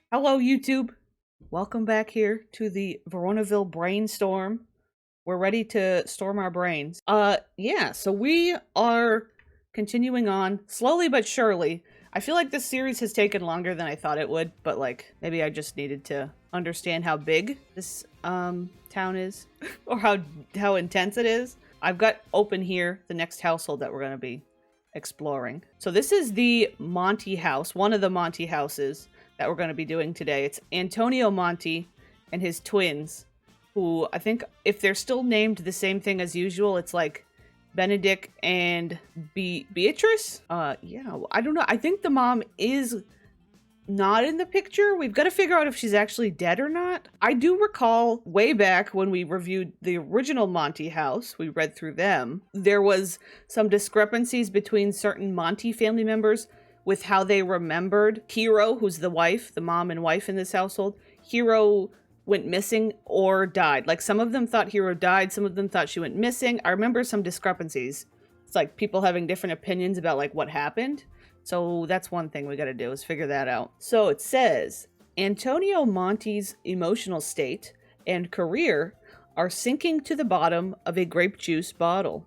Hello, YouTube. Welcome back here to the Veronaville Brainstorm. We're ready to storm our brains. Yeah, so we are continuing on, slowly but surely. I feel like this series has taken longer than I thought it would, but like, maybe I just needed to understand how big this, town is, or how intense it is. I've got open here the next household that we're gonna be exploring. So this is the Monty house, one of the Monty houses that we're going to be doing today. It's Antonio Monty and his twins, who I think if they're still named the same thing as usual, it's like Benedick and Beatrice. Yeah, I don't know. I think the mom is not in the picture. We've got to figure out if she's actually dead or not. I do recall way back when we reviewed the original Monty house, we read through them, there was some discrepancies between certain Monty family members with how they remembered Hero, who's the wife, the mom and wife in this household. Hero went missing or died. Like, some of them thought Hero died, some of them thought she went missing. I remember some discrepancies. It's like people having different opinions about like what happened. So that's one thing we gotta do, is figure that out. So it says, Antonio Monty's emotional state and career are sinking to the bottom of a grape juice bottle.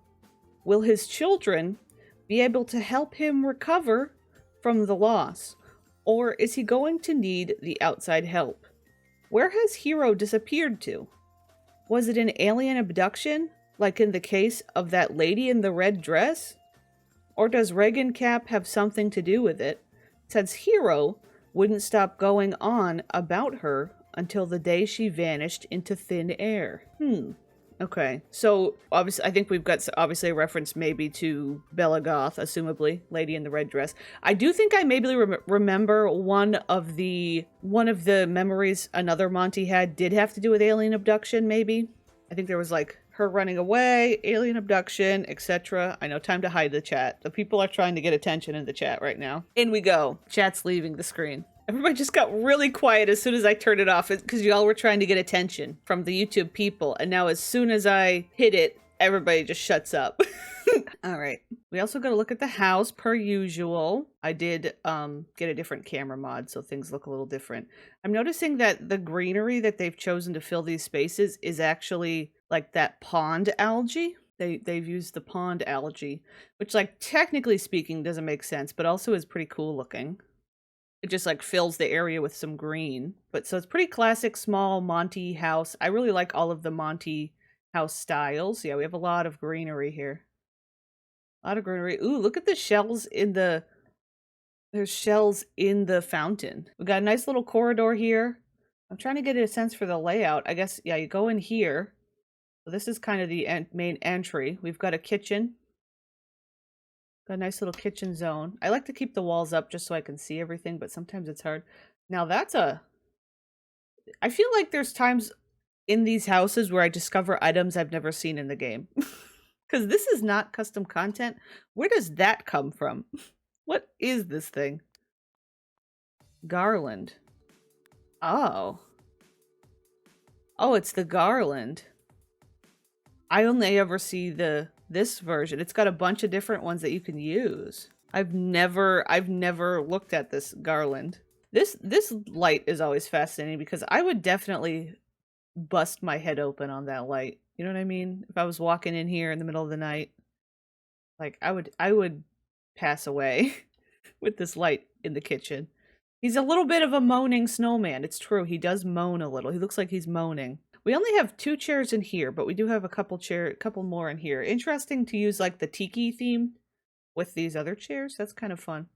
Will his children be able to help him recover from the loss, or is he going to need the outside help? Where has Hero disappeared to? Was it an alien abduction, like in the case of that lady in the red dress? Or does Reagan Cap have something to do with it, since Hero wouldn't stop going on about her until the day she vanished into thin air? Okay, so obviously, I think we've got obviously a reference maybe to Bella Goth, assumably, Lady in the Red Dress. I do think I maybe remember one of the memories another Monty had did have to do with alien abduction, maybe. I think there was like her running away, alien abduction, etc. I know, time to hide the chat. The people are trying to get attention in the chat right now. In we go. Chat's leaving the screen. Everybody just got really quiet as soon as I turned it off, because y'all were trying to get attention from the YouTube people. And now as soon as I hit it, everybody just shuts up. All right. We also got to look at the house per usual. I did get a different camera mod, so things look a little different. I'm noticing that the greenery that they've chosen to fill these spaces is actually like that pond algae. They've used the pond algae, which, like, technically speaking doesn't make sense, but also is pretty cool looking. It just like fills the area with some green. But so it's pretty classic small Monty house. I really like all of the Monty house styles. Yeah, we have a lot of greenery here. A lot of greenery. Ooh, look at the shells in the... There's shells in the fountain. We got a nice little corridor here. I'm trying to get a sense for the layout. I guess, yeah, you go in here. So this is kind of the main entry. We've got a kitchen. Got a nice little kitchen zone. I like to keep the walls up just so I can see everything, but sometimes it's hard. Now that's a... I feel like there's times in these houses where I discover items I've never seen in the game. Because this is not custom content. Where does that come from? What is this thing? Garland. Oh. Oh, it's the garland. I only ever see this version. It's got a bunch of different ones that you can use. I've never looked at this garland. This light is always fascinating because I would definitely bust my head open on that light. You know what I mean? If I was walking in here in the middle of the night, like I would pass away with this light in the kitchen. He's a little bit of a moaning snowman. It's true. He does moan a little. He looks like he's moaning. We only have 2 chairs in here, but we do have a couple more in here. Interesting to use like the tiki theme with these other chairs. That's kind of fun.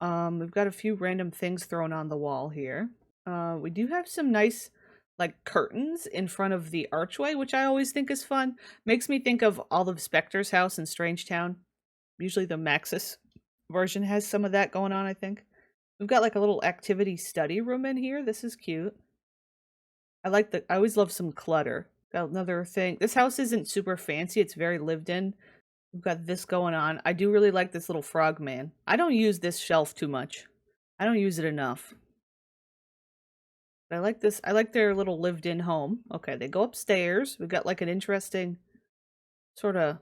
We've got a few random things thrown on the wall here. We do have some nice like curtains in front of the archway, which I always think is fun. Makes me think of Olive Specter's house in Strangetown. Usually the Maxis version has some of that going on, I think. We've got like a little activity study room in here. This is cute. I always love some clutter. Got another thing. This house isn't super fancy. It's very lived in. We've got this going on. I do really like this little frog man. I don't use this shelf too much. I don't use it enough. I like this. I like their little lived-in home. Okay, they go upstairs. We've got like an interesting sort of,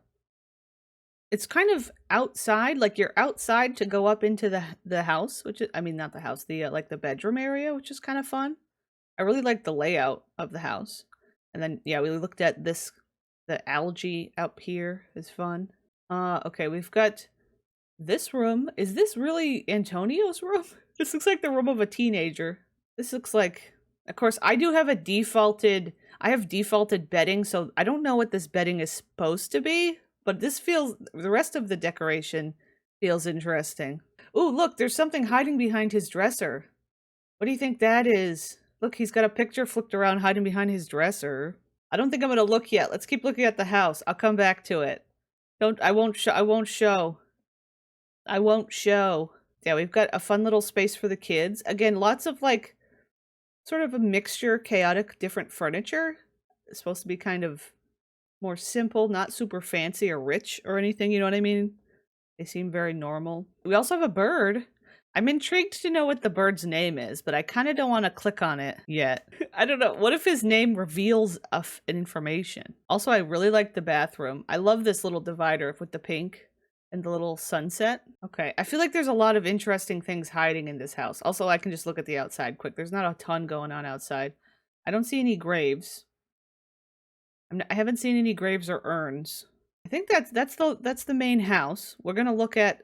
it's kind of outside, like you're outside to go up into the house, which is, I mean, not the house, the like the bedroom area, which is kind of fun. I really like the layout of the house. And then yeah, we looked at this, the algae up here is fun. Okay, we've got this room. Is this really Antonio's room? This looks like the room of a teenager. This looks like, of course, I do have I have defaulted bedding, so I don't know what this bedding is supposed to be, but this feels, the rest of the decoration feels interesting. Ooh, look, there's something hiding behind his dresser. What do you think that is? Look, he's got a picture flipped around hiding behind his dresser. I don't think I'm gonna look yet. Let's keep looking at the house. I'll come back to it. I won't show. Yeah, we've got a fun little space for the kids. Again, lots of like, sort of a mixture, chaotic, different furniture. It's supposed to be kind of more simple, not super fancy or rich or anything, you know what I mean? They seem very normal. We also have a bird. I'm intrigued to know what the bird's name is, but I kind of don't want to click on it yet. I don't know. What if his name reveals information? Also, I really like the bathroom. I love this little divider with the pink and the little sunset. Okay, I feel like there's a lot of interesting things hiding in this house. Also, I can just look at the outside quick. There's not a ton going on outside. I don't see any graves. I haven't seen any graves or urns. I think that's the main house. We're gonna look at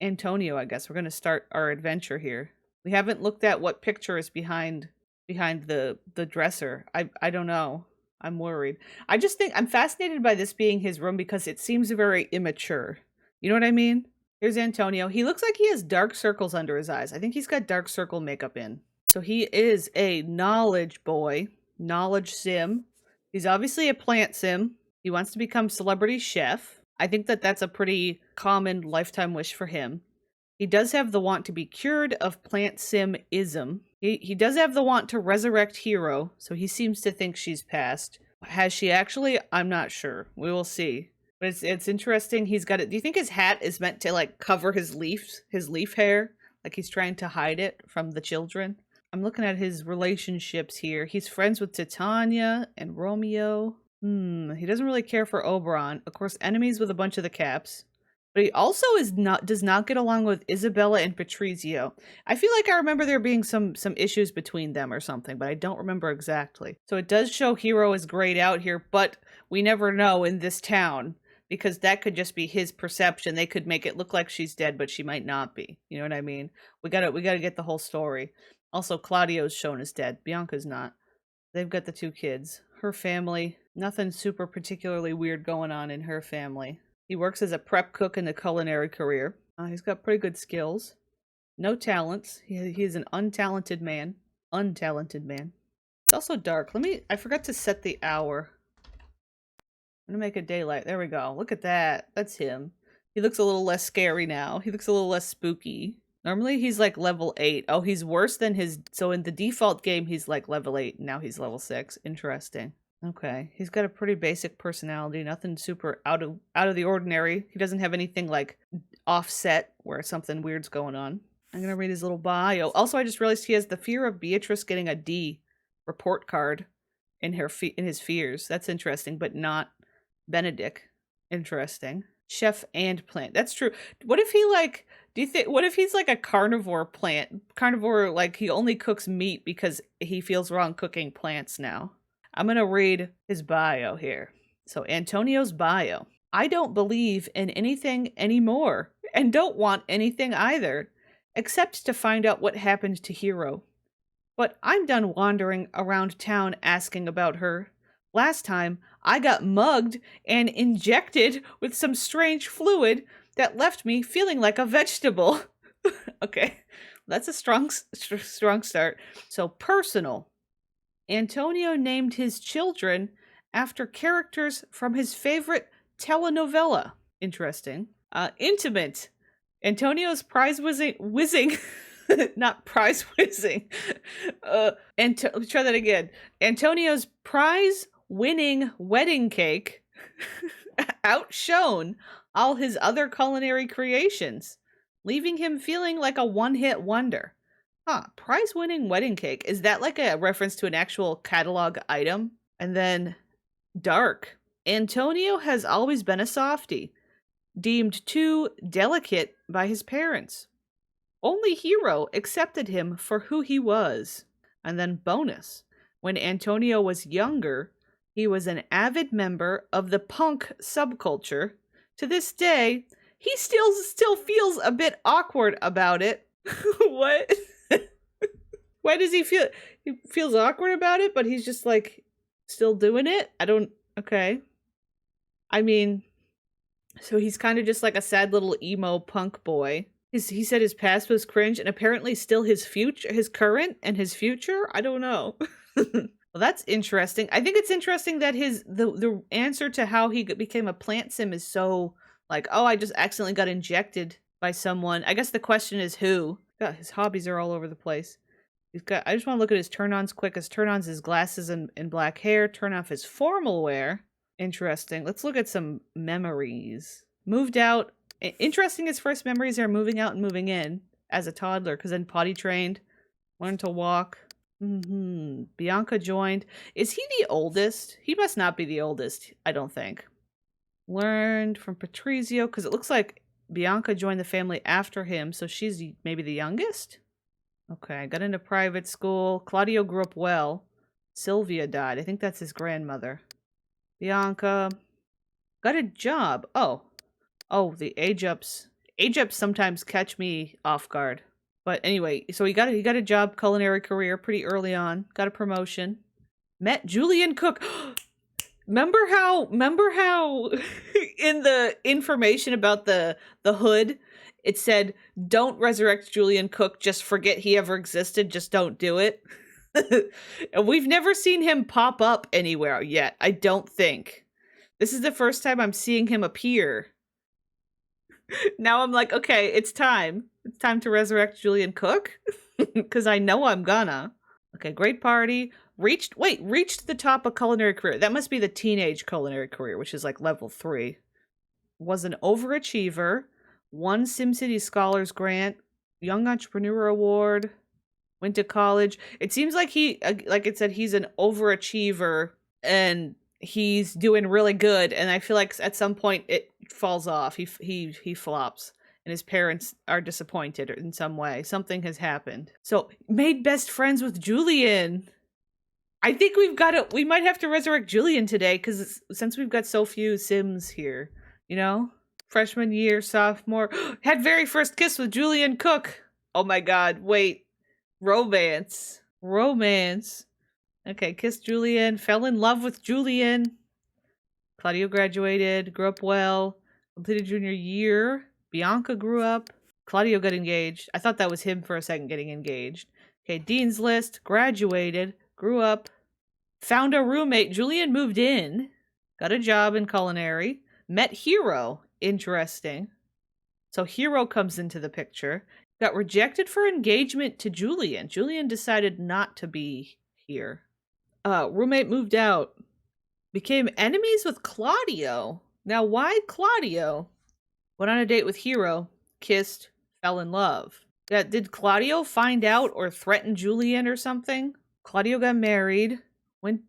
Antonio, I guess. We're gonna start our adventure here. We haven't looked at what picture is behind the dresser. I don't know. I'm worried. I just think I'm fascinated by this being his room because it seems very immature. You know what I mean? Here's Antonio. He looks like he has dark circles under his eyes. I think he's got dark circle makeup in. So he is a knowledge boy, knowledge sim. He's obviously a plant sim. He wants to become celebrity chef. I think that that's a pretty common lifetime wish for him. He does have the want to be cured of plant sim-ism. He does have the want to resurrect Hero, so he seems to think she's passed. Has she actually? I'm not sure. We will see. But it's interesting. He's got it. Do you think his hat is meant to like cover his leaf hair? Like he's trying to hide it from the children? I'm looking at his relationships here. He's friends with Titania and Romeo. He doesn't really care for Oberon. Of course, enemies with a bunch of the Caps. But he also does not get along with Isabella and Patrizio. I feel like I remember there being some issues between them or something, but I don't remember exactly. So it does show Hero is grayed out here, but we never know in this town, because that could just be his perception. They could make it look like she's dead, but she might not be. You know what I mean? We gotta get the whole story. Also, Claudio's shown as dead. Bianca's not. They've got the two kids. Her family, nothing super particularly weird going on in her family. He works as a prep cook in the culinary career. He's got pretty good skills. No talents. He is an untalented man. Untalented man. It's also dark. I forgot to set the hour. I'm gonna make it daylight. There we go. Look at that. That's him. He looks a little less scary now. He looks a little less spooky. Normally he's like level 8. Oh, he's worse than so in the default game he's like level 8. Now he's level 6. Interesting. Okay, he's got a pretty basic personality, nothing super out of the ordinary. He doesn't have anything like offset where something weird's going on. I'm gonna read his little bio. Also, I just realized he has the fear of Beatrice getting a D report card in his fears. That's interesting, but not Benedick. Interesting. Chef and plant. That's true. What if he like? What if he's like a carnivore plant? Carnivore, like he only cooks meat because he feels wrong cooking plants now. I'm going to read his bio here. So Antonio's bio. I don't believe in anything anymore and don't want anything either, except to find out what happened to Hero. But I'm done wandering around town asking about her. Last time, I got mugged and injected with some strange fluid that left me feeling like a vegetable. Okay, that's a strong start. So personal. Antonio named his children after characters from his favorite telenovela. Interesting. Intimate. Antonio's prize whizzing. Not prize whizzing. Let me try that again. Antonio's prize winning wedding cake outshone all his other culinary creations, leaving him feeling like a one-hit wonder. Huh, prize-winning wedding cake. Is that like a reference to an actual catalog item? And then dark. Antonio has always been a softie, deemed too delicate by his parents. Only Hero accepted him for who he was. And then bonus. When Antonio was younger, he was an avid member of the punk subculture. To this day, he still feels a bit awkward about it. What? Why does he feels awkward about it, but he's just like still doing it? Okay. I mean, so he's kind of just like a sad little emo punk boy. He said his past was cringe, and apparently still his current and his future? I don't know. Well, that's interesting. I think it's interesting that the answer to how he became a plant sim is so like, oh, I just accidentally got injected by someone. I guess the question is who. God, his hobbies are all over the place. I just want to look at his turn-ons quick. His turn-ons, his glasses and black hair. Turn off his formal wear. Interesting. Let's look at some memories. Moved out. Interesting, his first memories are moving out and moving in as a toddler, because then potty trained, learned to walk. Bianca joined. Is he the oldest? He must not be the oldest, I don't think. Learned from Patrizio, because it looks like Bianca joined the family after him, so she's maybe the youngest? Okay, got into private school. Claudio grew up well. Sylvia died. I think that's his grandmother. Bianca got a job. Oh, the age ups. Age ups sometimes catch me off guard. But anyway, so he got a job, culinary career pretty early on. Got a promotion. Met Julian Cook. Remember how in the information about the hood, it said, don't resurrect Julian Cook, just forget he ever existed, just don't do it. And we've never seen him pop up anywhere yet, I don't think. This is the first time I'm seeing him appear. Now I'm like, okay, it's time. It's time to resurrect Julian Cook. Because I know I'm gonna. Okay, great party. Reached the top of culinary career. That must be the teenage culinary career, which is like level 3. Was an overachiever. Won SimCity Scholars Grant. Young Entrepreneur Award. Went to college. It seems like like it said, he's an overachiever and he's doing really good. And I feel like at some point it falls off. He flops. And his parents are disappointed in some way. Something has happened. So, made best friends with Julian. I think we might have to resurrect Julian today, because since we've got so few Sims here, you know? Freshman year, sophomore. Had very first kiss with Julian Cook. Oh my god, wait. Romance. Okay, kissed Julian. Fell in love with Julian. Claudio graduated. Grew up well. Completed junior year. Bianca grew up. Claudio got engaged. I thought that was him for a second getting engaged. Okay, Dean's List. Graduated. Grew up. Found a roommate. Julian moved in. Got a job in culinary. Met Hero. Interesting. So Hero comes into the picture. Got rejected for engagement to Julian. Julian decided not to be here. Roommate moved out. Became enemies with Claudio. Now, why Claudio? Went on a date with Hero. Kissed. Fell in love. Did Claudio find out or threaten Julian or something? Claudio got married.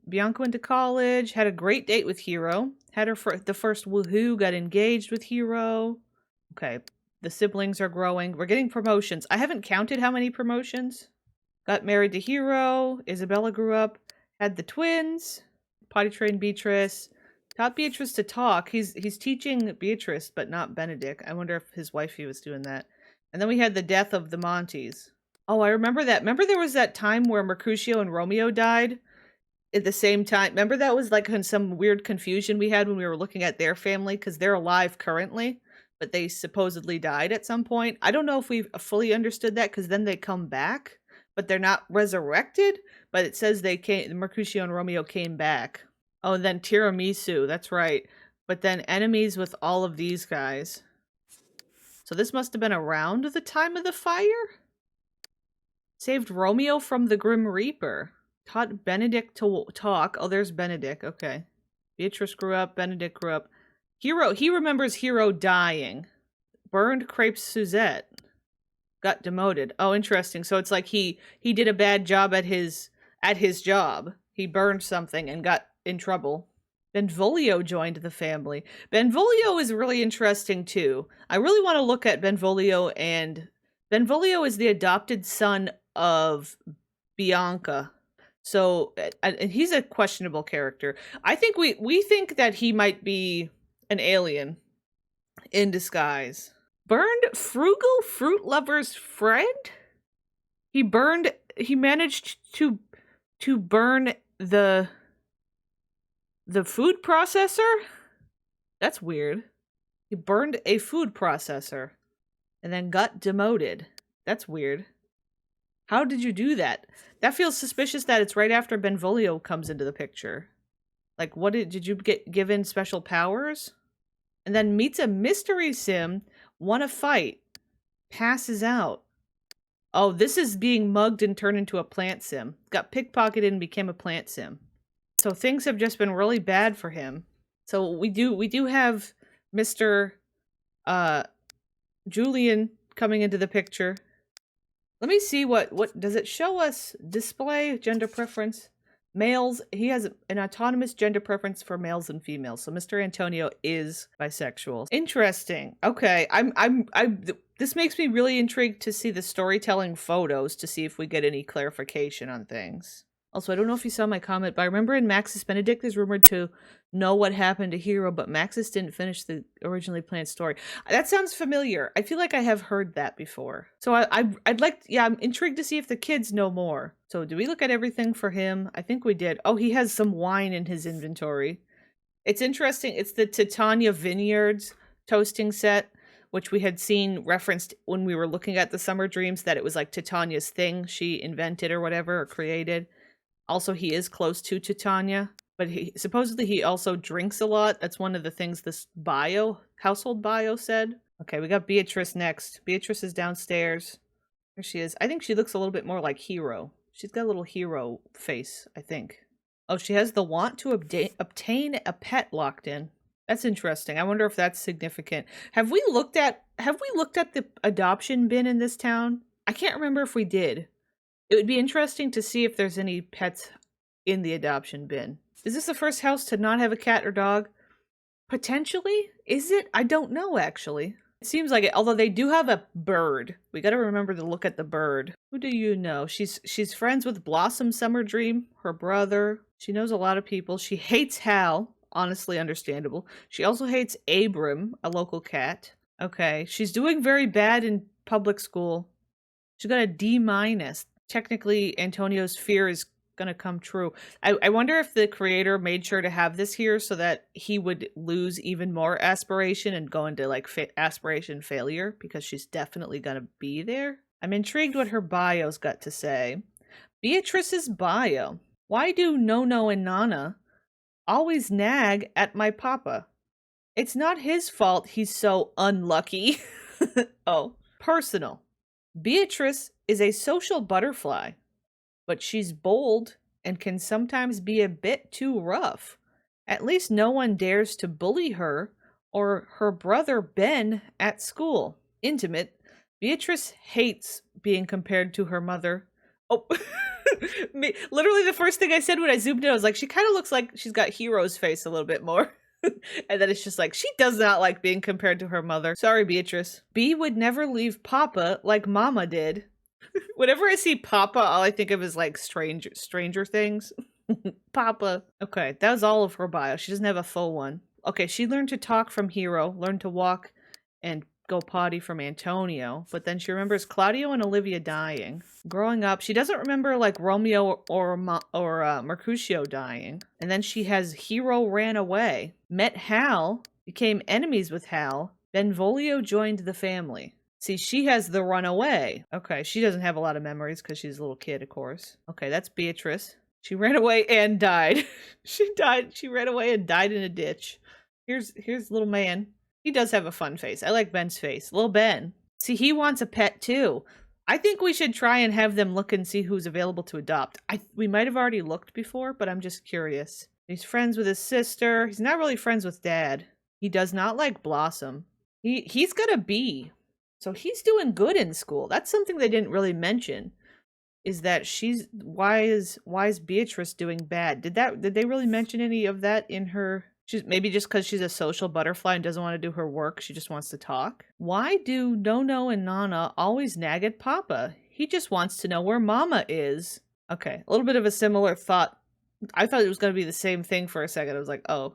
Bianca went to college. Had a great date with Hero. Had the first woohoo. Got engaged with Hero. Okay. The siblings are growing. We're getting promotions. I haven't counted how many promotions. Got married to Hero. Isabella grew up. Had the twins. Potty trained Beatrice. Taught Beatrice to talk. He's teaching Beatrice, but not Benedick. I wonder if his wifey was doing that. And then we had the death of the Montes. Oh, I remember that. Remember there was that time where Mercutio and Romeo died at the same time? Remember that was like some weird confusion we had when we were looking at their family, because they're alive currently, but they supposedly died at some point. I don't know if we've fully understood that, because then they come back, but they're not resurrected. But it says Mercutio and Romeo came back. Oh, and then Tiramisu, that's right. But then enemies with all of these guys. So this must have been around the time of the fire? Saved Romeo from the Grim Reaper. Taught Benedick to talk. Oh, there's Benedick. Okay. Beatrice grew up. Benedick grew up. He remembers Hero dying. Burned Crepes Suzette. got demoted. Oh, interesting. So it's like he did a bad job at his job. He burned something and got in trouble. Benvolio joined the family. Benvolio is really interesting too. I really want to look at Benvolio, and Benvolio is the adopted son of Bianca. So, and he's a questionable character. I think we think that he might be an alien in disguise. Burned frugal fruit lover's friend? He managed to burn the food processor? That's weird. He burned a food processor and then got demoted. That's weird. How did you do that? That feels suspicious that it's right after Benvolio comes into the picture. Like, what did you get given special powers? And then meets a mystery sim, won a fight, passes out. Oh, this is being mugged and turned into a plant sim. Got pickpocketed and became a plant sim. So things have just been really bad for him. So we do have Mr. Julian coming into the picture. Let me see what does it show us? Display gender preference. Males, he has an autonomous gender preference for males and females. So Mr. Antonio is bisexual. Interesting. Okay, this makes me really intrigued to see the storytelling photos to see if we get any clarification on things. Also, I don't know if you saw my comment, but I remember in Maxis Benedick is rumored to know what happened to Hero, but Maxis didn't finish the originally planned story. That sounds familiar. I feel like I have heard that before. So I'd like, yeah, I'm intrigued to see if the kids know more. So do we look at everything for him? I think we did. Oh, he has some wine in his inventory. It's interesting. It's the Titania Vineyards toasting set, which we had seen referenced when we were looking at the Summer Dreams, that it was like Titania's thing she invented or whatever, or created. Also, he is close to Titania, but supposedly he also drinks a lot. That's one of the things this household bio said. Okay, we got Beatrice next. Beatrice is downstairs. There she is. I think she looks a little bit more like Hero. She's got a little Hero face, I think. Oh, she has the want to obtain a pet locked in. That's interesting. I wonder if that's significant. Have we looked at the adoption bin in this town? I can't remember if we did. It would be interesting to see if there's any pets in the adoption bin. Is this the first house to not have a cat or dog? Potentially? Is it? I don't know, actually. It seems like it, although they do have a bird. We gotta remember to look at the bird. Who do you know? She's friends with Blossom Summer Dream, her brother. She knows a lot of people. She hates Hal. Honestly understandable. She also hates Abram, a local cat. Okay, she's doing very bad in public school. She got a D-. Technically, Antonio's fear is gonna come true. I wonder if the creator made sure to have this here so that he would lose even more aspiration and go into like aspiration failure, because she's definitely gonna be there. I'm intrigued what her bio's got to say. Beatrice's bio. Why do Nono and Nana always nag at my papa? It's not his fault he's so unlucky. Oh, personal. Beatrice is a social butterfly, but she's bold and can sometimes be a bit too rough. At least no one dares to bully her or her brother Ben at school. Intimate. Beatrice hates being compared to her mother. Oh, literally the first thing I said when I zoomed in, I was like, she kind of looks like she's got Hero's face a little bit more. And then it's just like, she does not like being compared to her mother. Sorry, Beatrice. B would never leave Papa like Mama did. Whenever I see Papa, all I think of is like Stranger Things. Papa. Okay, that was all of her bio. She doesn't have a full one. Okay, she learned to talk from Hero, learned to walk and go potty from Antonio, but then she remembers Claudio and Olivia dying. Growing up, she doesn't remember like Romeo or Mercutio dying. And then she has Hero ran away, met Hal, became enemies with Hal, Benvolio joined the family. See, she has the runaway. Okay, she doesn't have a lot of memories because she's a little kid, of course. Okay, that's Beatrice. She ran away and died. She ran away and died in a ditch. Here's little man. He does have a fun face. I like Ben's face. Little Ben. See, he wants a pet too. I think we should try and have them look and see who's available to adopt. We might have already looked before, but I'm just curious. He's friends with his sister. He's not really friends with Dad. He does not like Blossom. He's got a B. So he's doing good in school. That's something they didn't really mention. Is that why is Beatrice doing bad? Did they really mention any of that in her? She's maybe just because she's a social butterfly and doesn't want to do her work. She just wants to talk. Why do Nono and Nana always nag at Papa? He just wants to know where Mama is. Okay, a little bit of a similar thought. I thought it was going to be the same thing for a second. I was like, oh,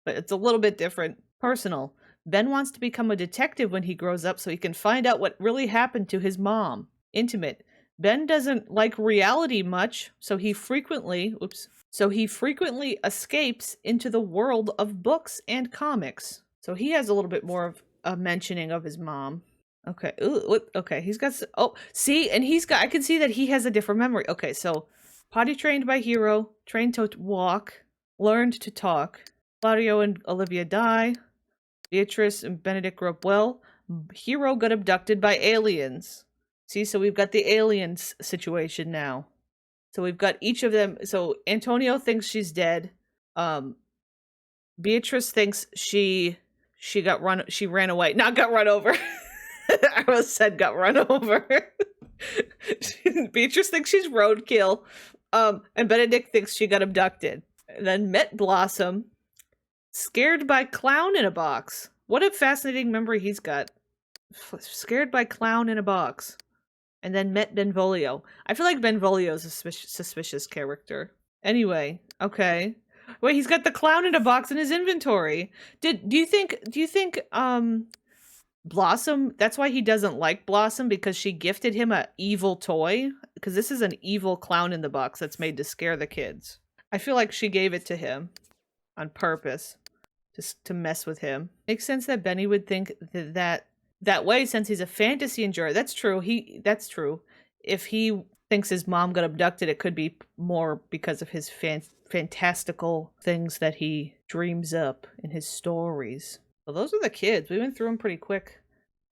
but it's a little bit different. Personal. Ben wants to become a detective when he grows up so he can find out what really happened to his mom. Intimate. Ben doesn't like reality much, so he frequently escapes into the world of books and comics. So he has a little bit more of a mentioning of his mom. Okay. Ooh, okay, he's got see, and I can see that he has a different memory. Okay, so potty trained by Hero, trained to walk, learned to talk. Claudio and Olivia die. Beatrice and Benedick grew up well. Hero got abducted by aliens. See, so we've got the aliens situation now. So we've got each of them. So Antonio thinks she's dead. Beatrice thinks she ran away. Not got run over. I almost said got run over. Beatrice thinks she's roadkill. And Benedick thinks she got abducted. And then met Blossom. Scared by clown in a box. What a fascinating memory he's got. Scared by clown in a box. And then met Benvolio. I feel like Benvolio is a suspicious character. Anyway, okay. Wait, he's got the clown in a box in his inventory. Do you think Blossom, that's why he doesn't like Blossom, because she gifted him a evil toy? Because this is an evil clown in the box that's made to scare the kids. I feel like she gave it to him on purpose, just to mess with him. Makes sense that Benny would think that way, since he's a fantasy enjoyer. That's true. That's true. If he thinks his mom got abducted, it could be more because of his fantastical things that he dreams up in his stories. Well, those are the kids. We went through them pretty quick.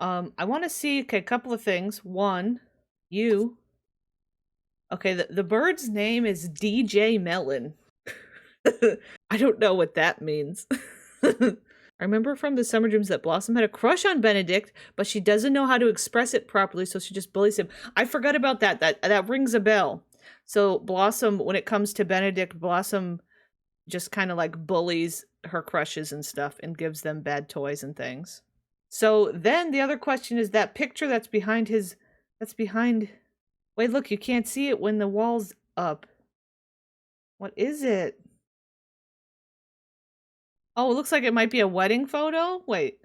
I want to see a couple of things. One, you. Okay, the bird's name is DJ Melon. I don't know what that means. I remember from the summer dreams that Blossom had a crush on Benedict, but she doesn't know how to express it properly, so she just bullies him. I forgot about that. That rings a bell. So Blossom, when it comes to Benedict, Blossom just kind of like bullies her crushes and stuff and gives them bad toys and things. So then the other question is that picture that's behind wait, look, you can't see it when the wall's up. What is it? Oh, it looks like it might be a wedding photo. Wait,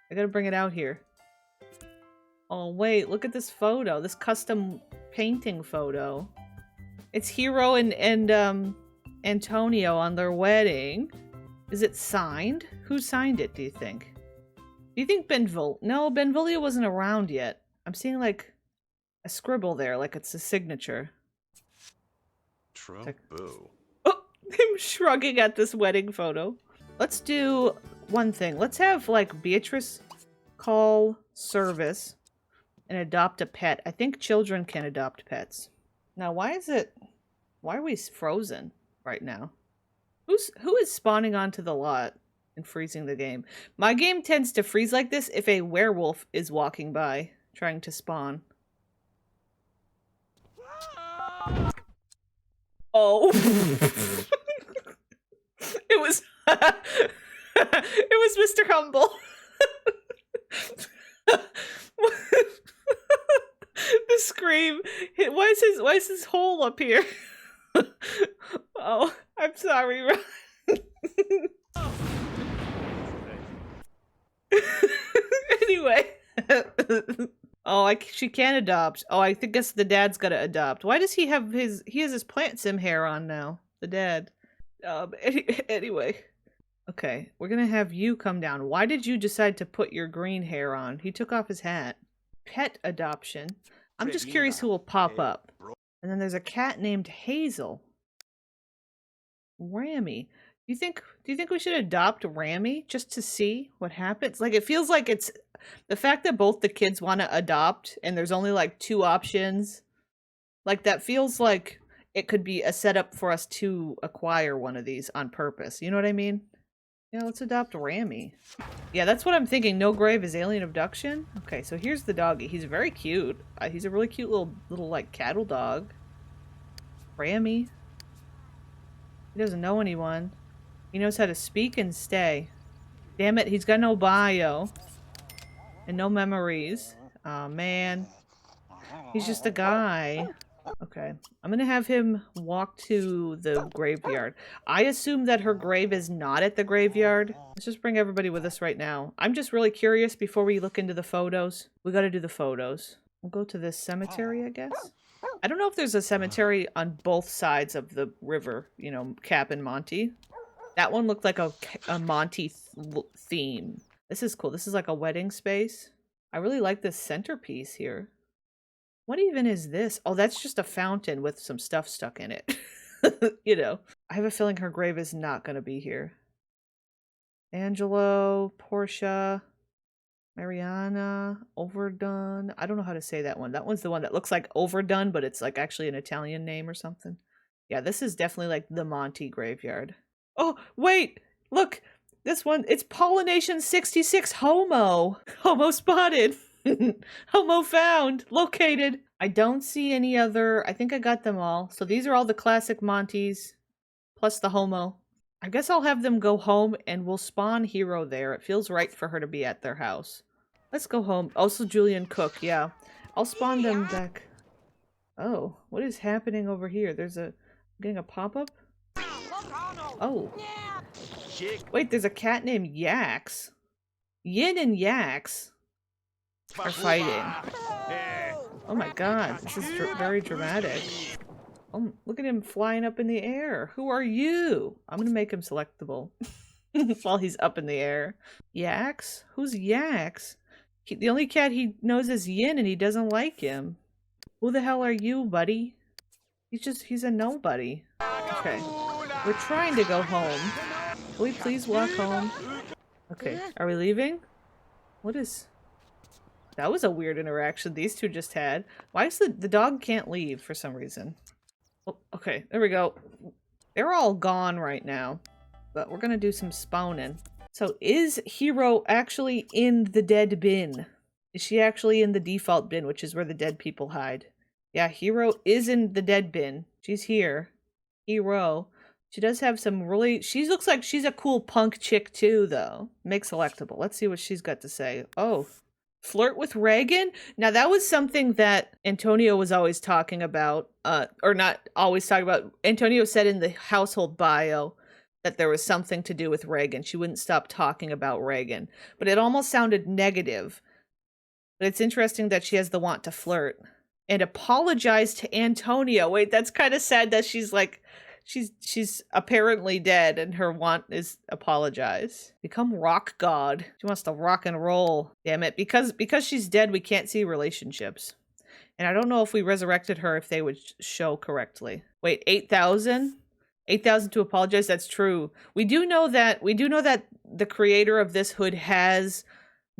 I gotta bring it out here. Oh, wait, look at this photo. This custom painting photo. It's Hero and Antonio on their wedding. Is it signed? Who signed it, do you think? Do you think No, Benvolio wasn't around yet. I'm seeing like a scribble there, like it's a signature. True. Oh, him shrugging at this wedding photo. Let's do one thing. Let's have like Beatrice call service and adopt a pet. I think children can adopt pets. Now, why are we frozen right now? Who is spawning onto the lot and freezing the game? My game tends to freeze like this if a werewolf is walking by trying to spawn. Oh. It was Mr. Humble. The scream. Why is his hole up here? Oh, I'm sorry, Ron. Anyway. Oh, she can adopt. Oh, I guess the dad's gotta adopt. Why does he have his plant sim hair on now? The dad. Anyway. Okay, we're gonna have you come down. Why did you decide to put your green hair on? He took off his hat. Pet adoption. I'm just curious who will pop up. And then there's a cat named Hazel. Rammy. Do you think we should adopt Rammy just to see what happens? Like, it feels like it's the fact that both the kids want to adopt and there's only like 2 options. Like, that feels like it could be a setup for us to acquire one of these on purpose. You know what I mean? Yeah, let's adopt Rammy. Yeah, that's what I'm thinking. No grave is alien abduction. Okay, so here's the doggy. He's very cute. He's a really cute little like cattle dog. Rammy. He doesn't know anyone. He knows how to speak and stay. Damn it, he's got no bio and no memories. Oh man, he's just a guy. Okay, I'm gonna have him walk to the graveyard. I assume that her grave is not at the graveyard. Let's just bring everybody with us right now. I'm just really curious before we look into the photos. We gotta do the photos. We'll go to this cemetery, I guess. I don't know if there's a cemetery on both sides of the river, you know, Cap and Monty. That one looked like a Monty theme. This is cool. This is like a wedding space. I really like this centerpiece here. What even is this? Oh, that's just a fountain with some stuff stuck in it. You know. I have a feeling her grave is not going to be here. Angelo, Portia, Mariana, Overdone. I don't know how to say that one. That one's the one that looks like Overdone, but it's like actually an Italian name or something. Yeah, this is definitely like the Monty graveyard. Oh, wait! Look! This one, it's Pollination 66 Homo! Homo spotted! Homo found! Located! I don't see any other... I think I got them all. So these are all the classic Monties, plus the Homo. I guess I'll have them go home and we'll spawn Hero there. It feels right for her to be at their house. Let's go home. Also Julian Cook, yeah. I'll spawn them back. Oh, what is happening over here? There's a... I'm getting a pop-up? Oh. Wait, there's a cat named Yax. Yin and Yax are fighting. Oh my god, this is very dramatic. Oh, look at him flying up in the air. Who are you? I'm gonna make him selectable while he's up in the air. Yax? Who's Yax? The only cat he knows is Yin and he doesn't like him. Who the hell are you, buddy? He's a nobody. Okay. We're trying to go home. Will we please walk home? Okay, are we leaving? What is... That was a weird interaction these two just had. Why is the dog can't leave for some reason? Oh, okay, there we go. They're all gone right now. But we're gonna do some spawning. So is Hero actually in the dead bin? Is she actually in the default bin, which is where the dead people hide? Yeah, Hero is in the dead bin. She's here. Hero. She does have some really... She looks like she's a cool punk chick too, though. Make selectable. Let's see what she's got to say. Oh. Flirt with Reagan? Now that was something that Antonio was always talking about. Or not always talking about. Antonio said in the household bio that there was something to do with Reagan. She wouldn't stop talking about Reagan. But it almost sounded negative. But it's interesting that she has the want to flirt. And apologize to Antonio. Wait, that's kind of sad that she's like... She's apparently dead and her want is apologize. Become rock god. She wants to rock and roll. Damn it. Because she's dead, we can't see relationships. And I don't know if we resurrected her if they would show correctly. Wait, 8,000? 8,000 to apologize? That's true. We do know that the creator of this hood has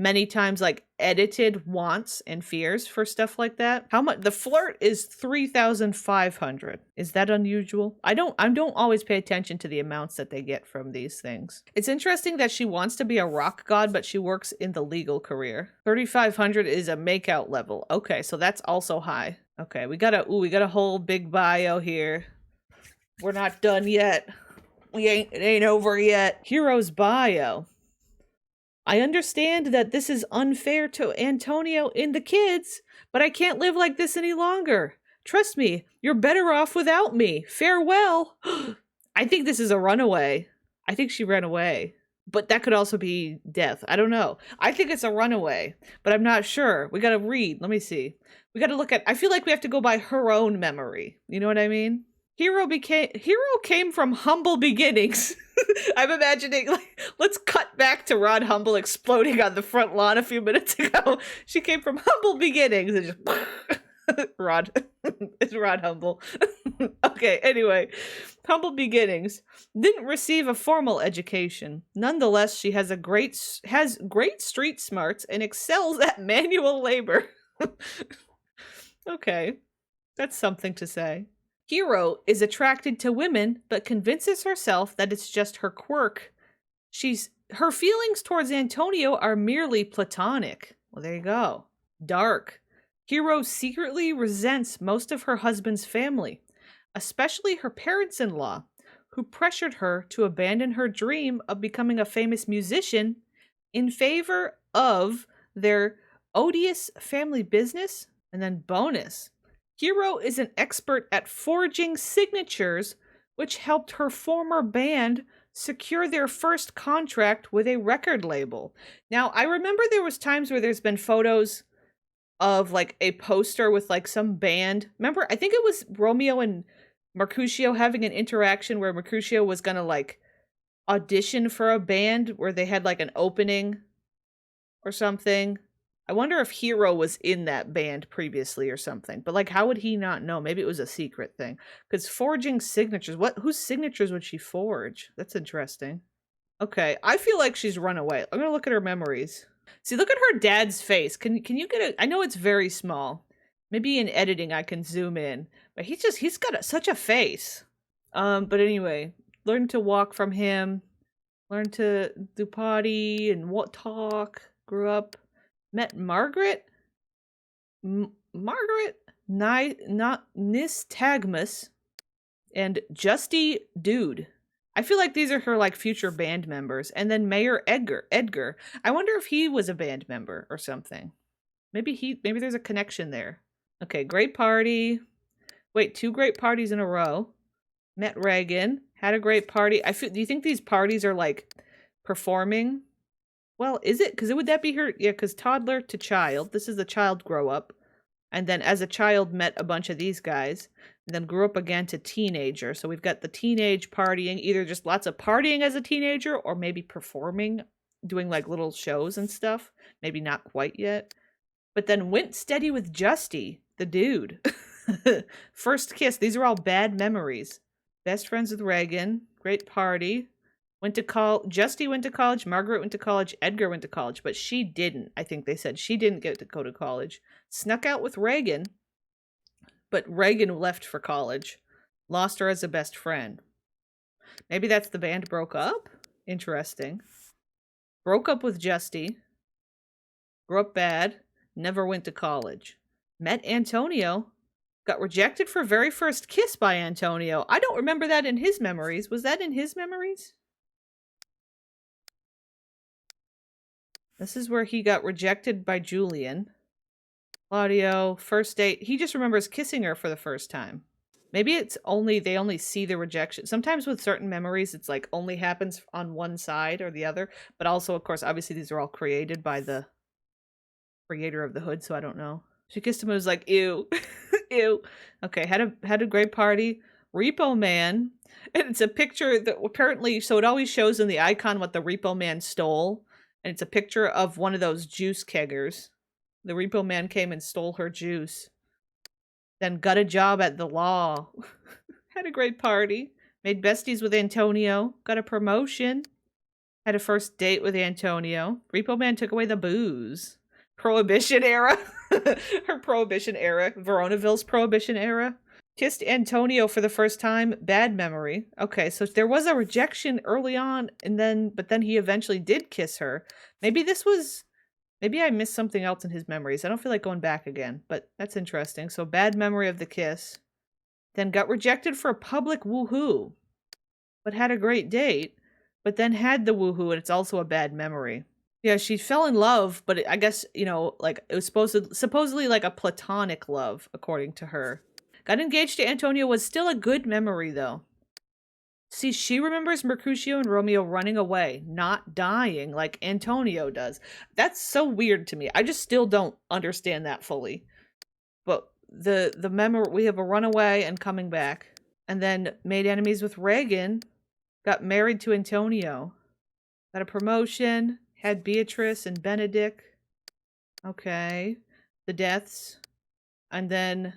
many times like edited wants and fears for stuff like that. How much? The flirt is 3,500. Is that unusual? I don't always pay attention to the amounts that they get from these things. It's interesting that she wants to be a rock god, but she works in the legal career. 3,500 is a makeout level. Okay, so that's also high. Okay, we got a whole big bio here. We're not done yet. It ain't over yet. Hero's bio. I understand that this is unfair to Antonio and the kids, but I can't live like this any longer. Trust me, you're better off without me. Farewell. I think this is a runaway. I think she ran away. But that could also be death. I don't know. I think it's a runaway, but I'm not sure. We gotta read. Let me see. We gotta look at... I feel like we have to go by her own memory. You know what I mean? Hero came from humble beginnings. I'm imagining, like, let's cut back to Rod Humble exploding on the front lawn a few minutes ago. She came from humble beginnings and just Rod. It's Rod Humble. Okay, anyway. Humble beginnings. Didn't receive a formal education. Nonetheless, she has great street smarts and excels at manual labor. Okay. That's something to say. Hero is attracted to women, but convinces herself that it's just her quirk. Her feelings towards Antonio are merely platonic. Well, there you go. Dark. Hero secretly resents most of her husband's family, especially her parents-in-law, who pressured her to abandon her dream of becoming a famous musician in favor of their odious family business. And then bonus. Hero is an expert at forging signatures, which helped her former band secure their first contract with a record label. Now, I remember there was times where there's been photos of like a poster with like some band. Remember, I think it was Romeo and Mercutio having an interaction where Mercutio was gonna like audition for a band where they had like an opening or something. I wonder if Hero was in that band previously or something. But like, how would he not know? Maybe it was a secret thing. Because forging signatures, whose signatures would she forge? That's interesting. Okay, I feel like she's run away. I'm gonna look at her memories. See, look at her dad's face. Can you get a? I know it's very small. Maybe in editing I can zoom in, but he's got such a face. But anyway, learn to walk from him. Learn to do potty and what talk. Grew up, met Margaret. Margaret Nystagmus and Justy Dude. I feel like these are her like future band members. And then Mayor Edgar. I wonder if he was a band member or something. Maybe there's a connection there. Okay, great party. Wait, 2 great parties in a row. Met Reagan. Had a great party. Do you think these parties are like performing? Well, is it? Because would that be her? Yeah, because toddler to child. This is the child grow up. And then as a child met a bunch of these guys. And then grew up again to teenager. So we've got the teenage partying. Either just lots of partying as a teenager. Or maybe performing. Doing like little shows and stuff. Maybe not quite yet. But then went steady with Justy, the dude. First kiss. These are all bad memories. Best friends with Reagan. Great party. Went to college. Justy went to college. Margaret went to college. Edgar went to college. But she didn't. I think they said she didn't get to go to college. Snuck out with Reagan. But Reagan left for college. Lost her as a best friend. Maybe that's the band broke up? Interesting. Broke up with Justy. Grew up bad. Never went to college. Met Antonio. Got rejected for very first kiss by Antonio. I don't remember that in his memories. Was that in his memories? This is where he got rejected by Julian. Claudio, first date. He just remembers kissing her for the first time. Maybe it's they only see the rejection. Sometimes with certain memories, it's like only happens on one side or the other. But also, of course, obviously these are all created by the creator of the hood, so I don't know. She kissed him and was like, ew. Ew. Okay, had a great party. Repo Man. And it's a picture that apparently, so it always shows in the icon what the Repo Man stole. And it's a picture of one of those juice keggers. The Repo Man came and stole her juice. Then got a job at the law. Had a great party. Made besties with Antonio. Got a promotion. Had a first date with Antonio. Repo Man took away the booze. Prohibition era. Her Prohibition era. Veronaville's Prohibition era. Kissed Antonio for the first time. Bad memory. Okay, so there was a rejection early on, but then he eventually did kiss her. Maybe I missed something else in his memories. I don't feel like going back again, but that's interesting. So bad memory of the kiss. Then got rejected for a public woohoo. But had a great date. But then had the woohoo, and it's also a bad memory. Yeah, she fell in love, but I guess, like it was supposedly like a platonic love, according to her. Got engaged to Antonio was still a good memory, though. See, she remembers Mercutio and Romeo running away, not dying like Antonio does. That's so weird to me. I just still don't understand that fully. But the memory, we have a runaway and coming back. And then made enemies with Reagan. Got married to Antonio. Got a promotion. Had Beatrice and Benedick. Okay. The deaths. And then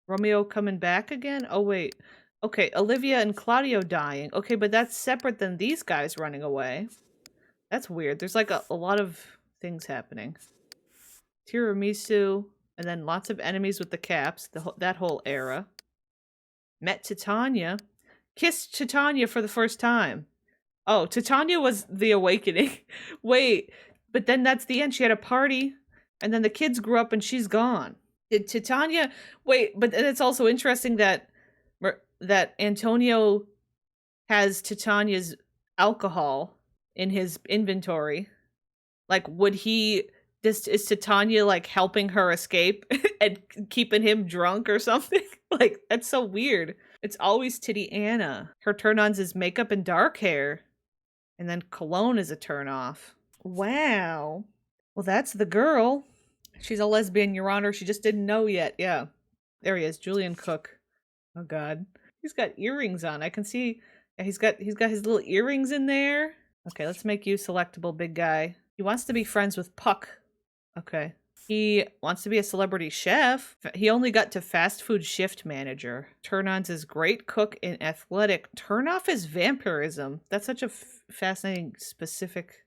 Romeo coming back again? Oh, wait. Okay, Olivia and Claudio dying. Okay, but that's separate than these guys running away. That's weird. There's like a lot of things happening. Tiramisu. And then lots of enemies with the caps. That whole era. Met Titania. Kissed Titania for the first time. Oh, Titania was the awakening. Wait, but then that's the end. She had a party, and then the kids grew up and she's gone. Did Titania... Wait, but then it's also interesting that Antonio has Titania's alcohol in his inventory. Like, would he... Is Titania, like, helping her escape and keeping him drunk or something? Like, that's so weird. It's always Titty Anna. Her turn-ons is makeup and dark hair. And then cologne is a turn-off. Wow. Well, that's the girl. She's a lesbian, Your Honor. She just didn't know yet. Yeah. There he is, Julian Cook. Oh, God. He's got earrings on. I can see... Yeah, he's got his little earrings in there. Okay, let's make you selectable, big guy. He wants to be friends with Puck. Okay. He wants to be a celebrity chef. He only got to fast food shift manager. Turn-ons is great cook and athletic. Turn-off is vampirism. That's such a fascinating specific...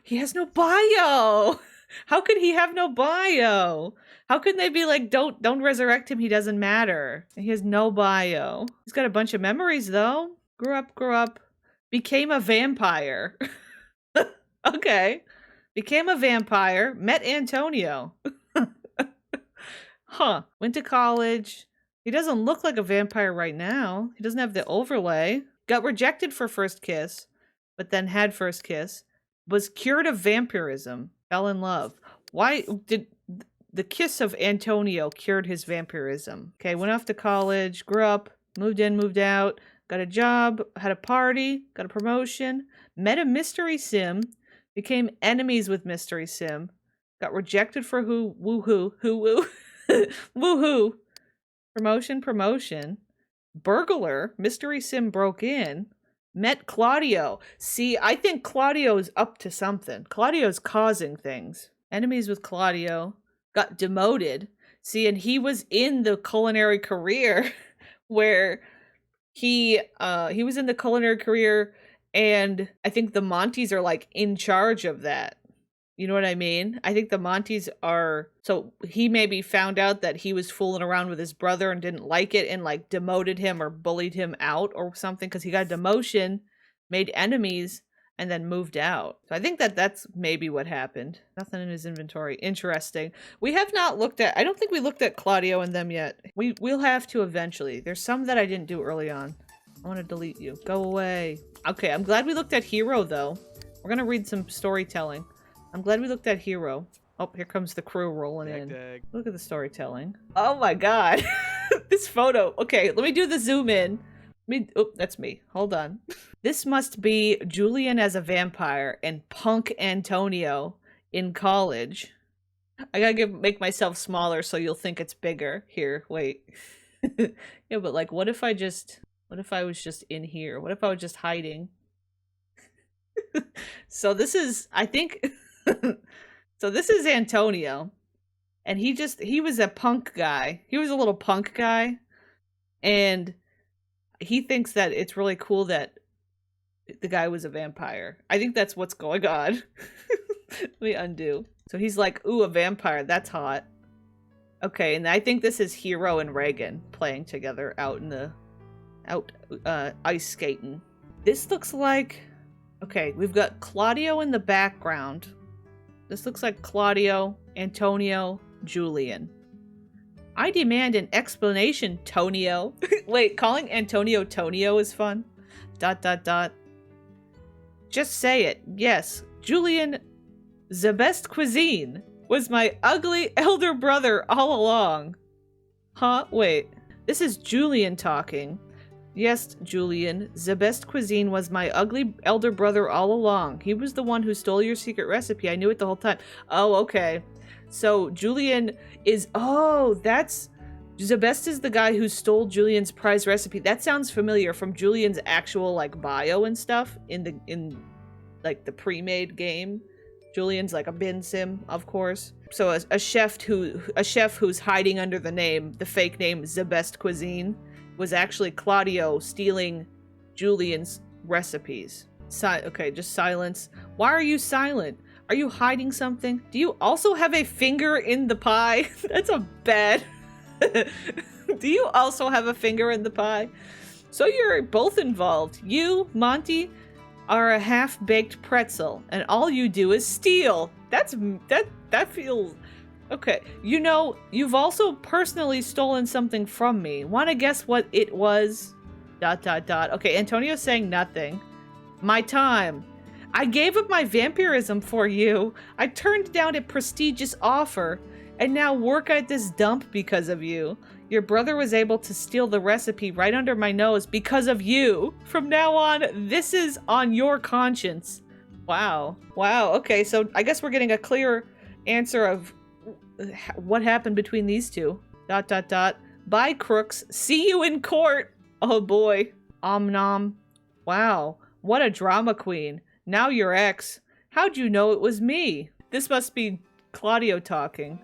He has no bio! How could he have no bio? How could they be like, don't resurrect him, he doesn't matter. He has no bio. He's got a bunch of memories, though. Grew up. Became a vampire. Okay. Became a vampire. Met Antonio. Huh. Went to college. He doesn't look like a vampire right now. He doesn't have the overlay. Got rejected for first kiss, but then had first kiss. Was cured of vampirism. Fell in love. Why did the kiss of Antonio cured his vampirism? Okay, went off to college, grew up, moved in, moved out, got a job, had a party, got a promotion, met a mystery sim, became enemies with mystery sim, got rejected for woohoo, woohoo, promotion, burglar, mystery sim broke in, met Claudio. See, I think Claudio's up to something. Claudio's causing things. Enemies with Claudio, got demoted. See, and he was in the culinary career where he was in the culinary career, and I think the Monties are like in charge of that. You know what I mean? I think the Monties are... So he maybe found out that he was fooling around with his brother and didn't like it and like demoted him or bullied him out or something because he got a demotion, made enemies, and then moved out. So I think that's maybe what happened. Nothing in his inventory. Interesting. We have not looked at... I don't think we looked at Claudio and them yet. We'll have to eventually. There's some that I didn't do early on. I want to delete you. Go away. Okay, I'm glad we looked at Hero, though. We're going to read some storytelling. I'm glad we looked at Hero. Oh, here comes the crew rolling in. Look at the storytelling. Oh my god. This photo. Okay, let me do the zoom in. Oh, that's me. Hold on. This must be Julian as a vampire and punk Antonio in college. I gotta make myself smaller so you'll think it's bigger. Here, wait. Yeah, but like, what if I was just in here? What if I was just hiding? So this is, I think... So this is Antonio, and he was a punk guy. He was a little punk guy, and he thinks that it's really cool that the guy was a vampire. I think that's what's going on. Let me undo. So he's like, ooh, a vampire, that's hot. Okay, and I think this is Hero and Reagan playing together out in the ice skating. This looks like... Okay, we've got Claudio in the background. This looks like Claudio, Antonio, Julian. I demand an explanation, Tonio. Wait, calling Antonio Tonio is fun. ... Just say it. Yes, Julian, the best cuisine, was my ugly elder brother all along. Huh? Wait. This is Julian talking. Yes, Julian, the best cuisine was my ugly elder brother all along. He was the one who stole your secret recipe. I knew it the whole time. Oh, okay. So Julian is... Oh, that's... The best is the guy who stole Julian's prize recipe. That sounds familiar from Julian's actual, like, bio and stuff in like, the pre-made game. Julian's like a bin sim, of course. So a chef who's hiding under the name, the fake name, The Best Cuisine, was actually Claudio stealing Julian's recipes. Okay, just silence. Why are you silent? Are you hiding something? Do you also have a finger in the pie? That's a bad... Do you also have a finger in the pie? So you're both involved. You, Monty, are a half-baked pretzel, and all you do is steal. That feels... Okay, you know, you've also personally stolen something from me. Want to guess what it was? ... Okay, Antonio's saying nothing. My time. I gave up my vampirism for you. I turned down a prestigious offer, and now work at this dump because of you. Your brother was able to steal the recipe right under my nose because of you. From now on, this is on your conscience. Wow. Wow, okay, so I guess we're getting a clear answer of what happened between these two. ... Bye, crooks. See you in court. Oh boy. Om nom. Wow. What a drama queen. Now your ex. How'd you know it was me? This must be Claudio talking.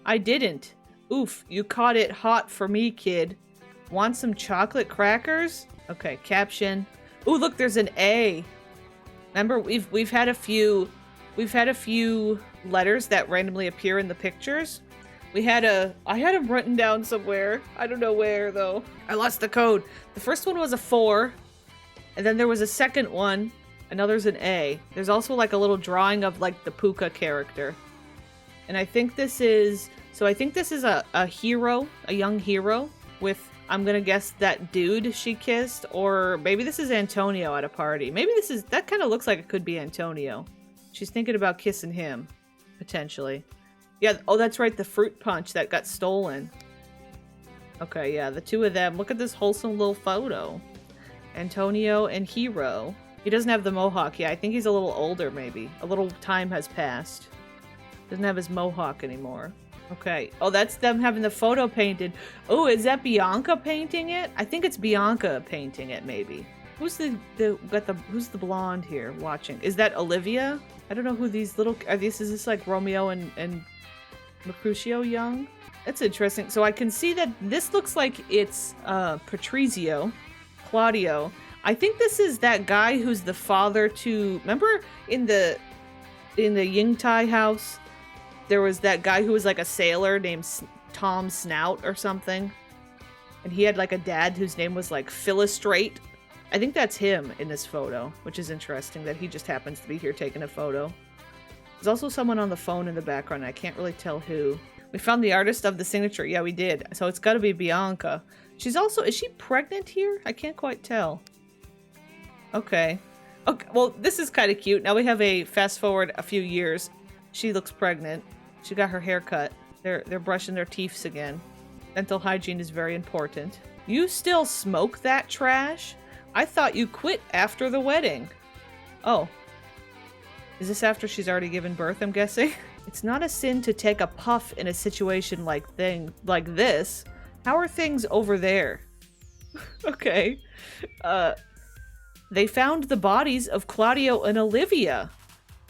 I didn't. Oof, you caught it hot for me, kid. Want some chocolate crackers? Okay, caption. Ooh, look, there's an A. Remember, we've had a few letters that randomly appear in the pictures. I had them written down somewhere. I don't know where though. I lost the code. The first one was a 4, and then there was a second one, and now there's an A. There's also like a little drawing of like the Puka character. And I think this is a hero, a young hero with, I'm gonna guess, that dude she kissed, or maybe this is Antonio at a party. Maybe that kind of looks like it could be Antonio. She's thinking about kissing him, potentially. Yeah, oh, that's right, the fruit punch that got stolen. Okay, yeah, the two of them. Look at this wholesome little photo. Antonio and Hero. He doesn't have the mohawk yet. I think he's a little older, maybe. A little time has passed. Doesn't have his mohawk anymore. Okay. Oh, that's them having the photo painted. Oh, is that Bianca painting it? I think it's Bianca painting it, maybe. Who's who's the blonde here watching? Is that Olivia? I don't know who these little is this like Romeo and Mercutio young? That's interesting. So I can see that this looks like it's Patrizio, Claudio. I think this is that guy who's the father to, remember in the Yingtai house? There was that guy who was like a sailor named Tom Snout or something. And he had like a dad whose name was like Philostrate. I think that's him in this photo, which is interesting that he just happens to be here taking a photo. There's also someone on the phone in the background. I can't really tell who. We found the artist of the signature. Yeah, we did. So it's got to be Bianca. She's also, is she pregnant here? I can't quite tell. Okay. Okay, well, this is kind of cute. Now we have a fast forward a few years. She looks pregnant. She got her hair cut. They're brushing their teeths again. Dental hygiene is very important. You still smoke that trash? I thought you quit after the wedding. Oh. Is this after she's already given birth, I'm guessing? It's not a sin to take a puff in a situation like this. How are things over there? Okay. They found the bodies of Claudio and Olivia,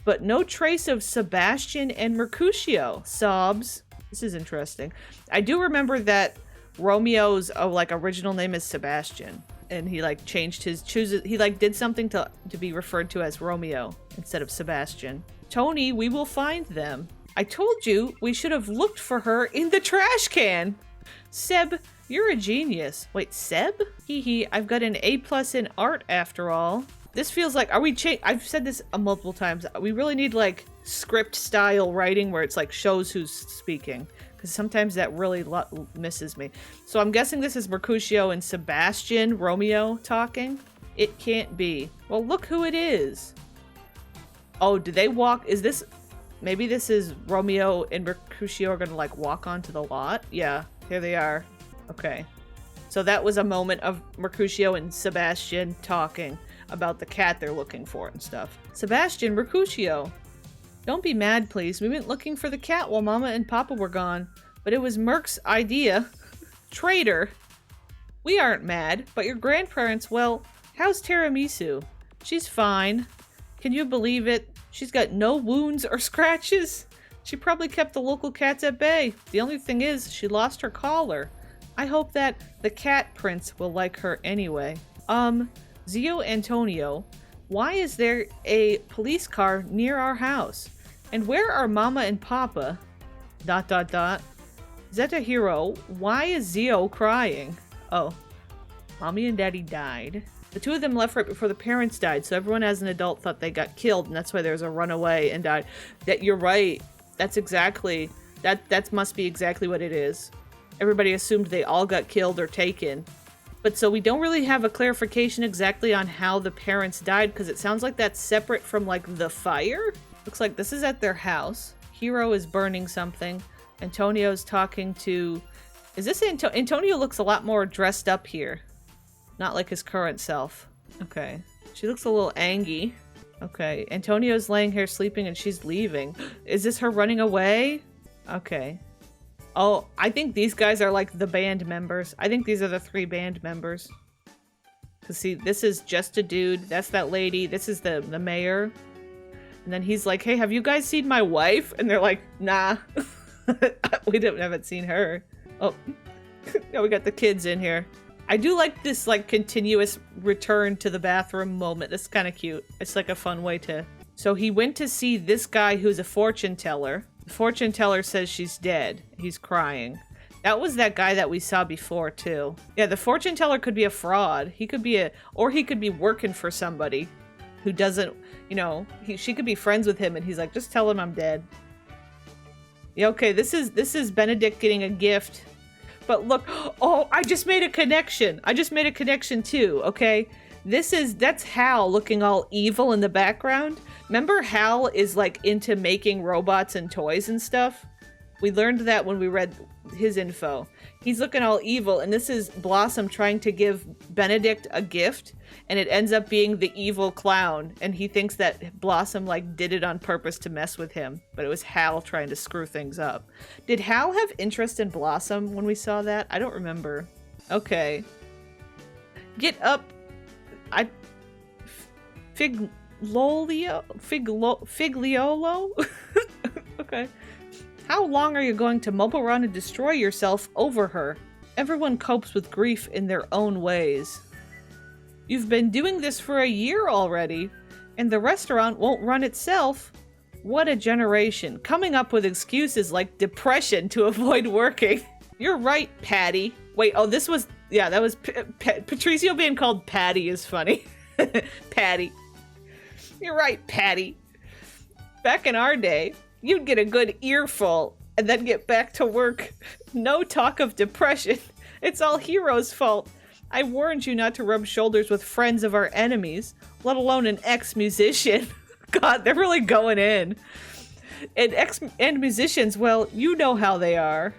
but no trace of Sebastian and Mercutio. Sobs. This is interesting. I do remember that Romeo's original name is Sebastian, and he like changed his he like did something to be referred to as Romeo instead of Sebastian. Tony, we will find them. I told you we should have looked for her in the trash can. Seb, you're a genius. Wait, Seb? Hee hee, I've got an A+ in art after all. This feels like, I've said this multiple times. We really need like script style writing where it's like shows who's speaking, because sometimes that really misses me. So I'm guessing this is Mercutio and Sebastian, Romeo talking. It can't be. Well, look who it is. Oh, did they walk? Is this, maybe this is Romeo and Mercutio are gonna like walk onto the lot? Yeah, here they are. Okay. So that was a moment of Mercutio and Sebastian talking about the cat they're looking for and stuff. Sebastian, Mercutio. Don't be mad, please. We went looking for the cat while Mama and Papa were gone, but it was Merc's idea. Traitor. We aren't mad, but your grandparents, well, how's Tiramisu? She's fine. Can you believe it? She's got no wounds or scratches. She probably kept the local cats at bay. The only thing is, she lost her collar. I hope that the cat prince will like her anyway. Zio Antonio, why is there a police car near our house? And where are Mama and Papa? ... Zeta Hero, why is Zio crying? Oh. Mommy and Daddy died. The two of them left right before the parents died, so everyone as an adult thought they got killed, and that's why there's a runaway and died. That you're right. That's exactly that must be exactly what it is. Everybody assumed they all got killed or taken. But so we don't really have a clarification exactly on how the parents died, because it sounds like that's separate from like the fire. Looks like this is at their house. Hero is burning something. Antonio's talking to... Is this Antonio looks a lot more dressed up here. Not like his current self. Okay. She looks a little angry. Okay. Antonio's laying here sleeping and she's leaving. Is this her running away? Okay. Oh, I think these guys are like the band members. I think these are the 3 band members. Cause see, this is just a dude. That's that lady. This is the mayor. And then he's like, hey, have you guys seen my wife? And they're like, nah. We haven't seen her. Oh, yeah, we got the kids in here. I do like this like continuous return to the bathroom moment. That's kind of cute. It's like a fun way to... So he went to see this guy who's a fortune teller. The fortune teller says she's dead. He's crying. That was that guy that we saw before too. Yeah, the fortune teller could be a fraud. He could be or he could be working for somebody who doesn't, you know, she could be friends with him and he's like, just tell him I'm dead. Yeah, okay, this is Benedick getting a gift. But look, oh, I just made a connection. I just made a connection too, okay? That's Hal looking all evil in the background. Remember Hal is like into making robots and toys and stuff? We learned that when we read his info. He's looking all evil, and this is Blossom trying to give Benedict a gift, and it ends up being the evil clown, and he thinks that Blossom like did it on purpose to mess with him, but it was Hal trying to screw things up. Did Hal have interest in Blossom when we saw that? I don't remember. Okay. Get up. Figliolo? Okay. How long are you going to mobile run and destroy yourself over her? Everyone copes with grief in their own ways. You've been doing this for a year already, and the restaurant won't run itself. What a generation, coming up with excuses like depression to avoid working. You're right, Patty. Wait, oh, this was, yeah, that was Patricio being called Patty is funny. Patty. You're right, Patty. Back in our day, you'd get a good earful and then get back to work. No talk of depression. It's all Hero's fault. I warned you not to rub shoulders with friends of our enemies, let alone an ex-musician. God, they're really going in. And musicians, well, you know how they are.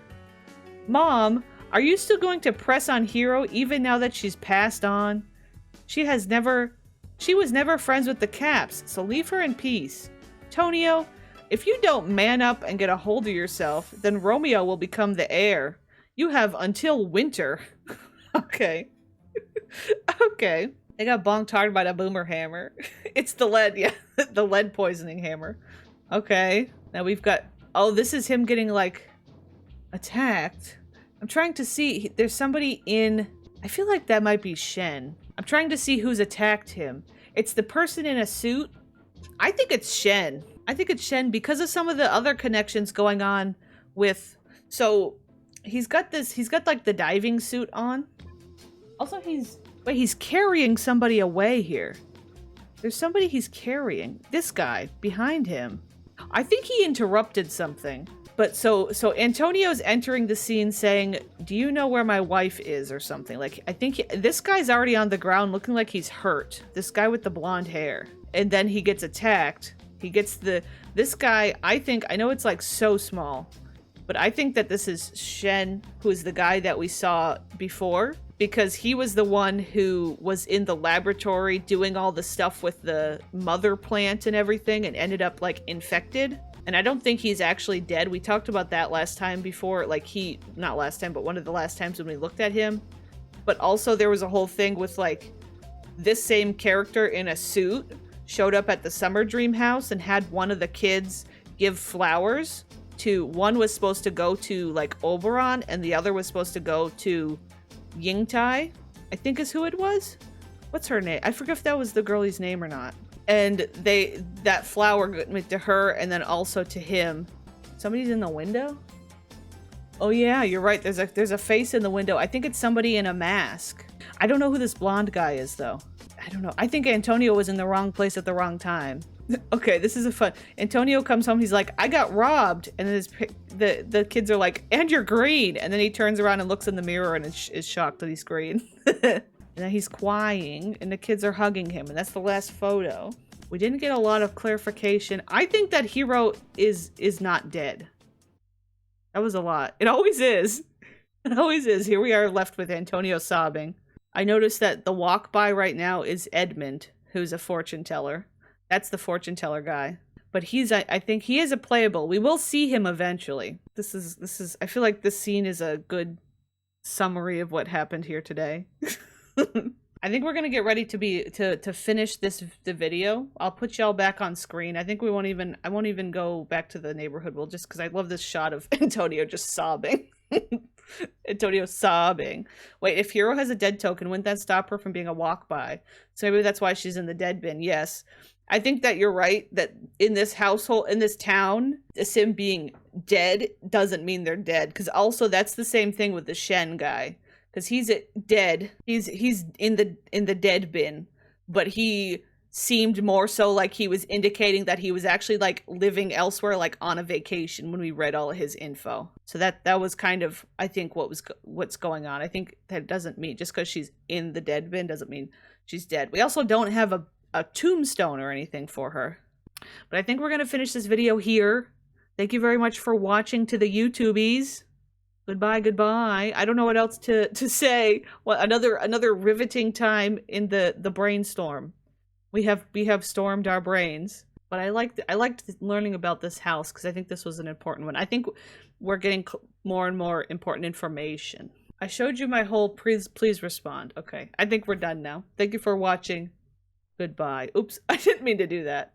Mom, are you still going to press on Hero even now that she's passed on? She was never friends with the Caps, so leave her in peace. Tonio, if you don't man up and get a hold of yourself, then Romeo will become the heir. You have until winter. Okay. Okay. They got bonked hard by the boomer hammer. It's the lead, yeah. The lead poisoning hammer. Okay. Now we've got... Oh, this is him getting, like, attacked. I'm trying to see... There's somebody in... I feel like that might be Shen. I'm trying to see who's attacked him. It's the person in a suit. I think it's Shen. I think it's Shen because of some of the other connections going on with... So, he's got like the diving suit on. Also, he's carrying somebody away here. There's somebody he's carrying. This guy behind him. I think he interrupted something. But so Antonio's entering the scene saying, do you know where my wife is or something? Like, I think this guy's already on the ground looking like he's hurt. This guy with the blonde hair. And then he gets attacked. He gets this guy, I know it's like so small, but I think that this is Shen, who is the guy that we saw before, because he was the one who was in the laboratory doing all the stuff with the mother plant and everything and ended up like infected. And I don't think he's actually dead. We talked about that last time before, like not last time, but one of the last times when we looked at him. But also there was a whole thing with like this same character in a suit showed up at the Summer Dream house and had one of the kids give flowers to... One was supposed to go to, like, Oberon, and the other was supposed to go to Yingtai, I think is who it was? What's her name? I forget if that was the girlie's name or not. And that flower went to her and then also to him. Somebody's in the window? Oh yeah, you're right. There's a face in the window. I think it's somebody in a mask. I don't know who this blonde guy is, though. I don't know. I think Antonio was in the wrong place at the wrong time. Okay, this is a fun. Antonio comes home. He's like, I got robbed. And then the kids are like, and you're green. And then he turns around and looks in the mirror and is shocked that he's green. And then he's crying and the kids are hugging him. And that's the last photo. We didn't get a lot of clarification. I think that Hero is not dead. That was a lot. It always is. It always is. Here we are left with Antonio sobbing. I noticed that the walk by right now is Edmund, who's a fortune teller. That's the fortune teller guy. But I think he is a playable. We will see him eventually. This is I feel like this scene is a good summary of what happened here today. I think we're gonna get ready to finish the video. I'll put y'all back on screen. I think I won't even go back to the neighborhood. We'll just, because I love this shot of Antonio just sobbing. Antonio sobbing. Wait, if Hero has a dead token, wouldn't that stop her from being a walk by? So maybe that's why she's in the dead bin. Yes. I think that you're right, that in this household, in this town, the Sim being dead doesn't mean they're dead. Because also that's the same thing with the Shen guy. Because he's dead. He's in the dead bin. But he seemed more so like he was indicating that he was actually like living elsewhere, like on a vacation when we read all of his info. So that was kind of, I think, what's going on. I think that doesn't mean, just because she's in the dead bin doesn't mean she's dead. We also don't have a tombstone or anything for her. But I think we're going to finish this video here. Thank you very much for watching to the YouTubies. Goodbye, goodbye. I don't know what else to say. Well, another riveting time in the brainstorm. We have stormed our brains. But I liked learning about this house because I think this was an important one. I think we're getting more and more important information. I showed you my whole please respond. Okay, I think we're done now. Thank you for watching. Goodbye. Oops, I didn't mean to do that.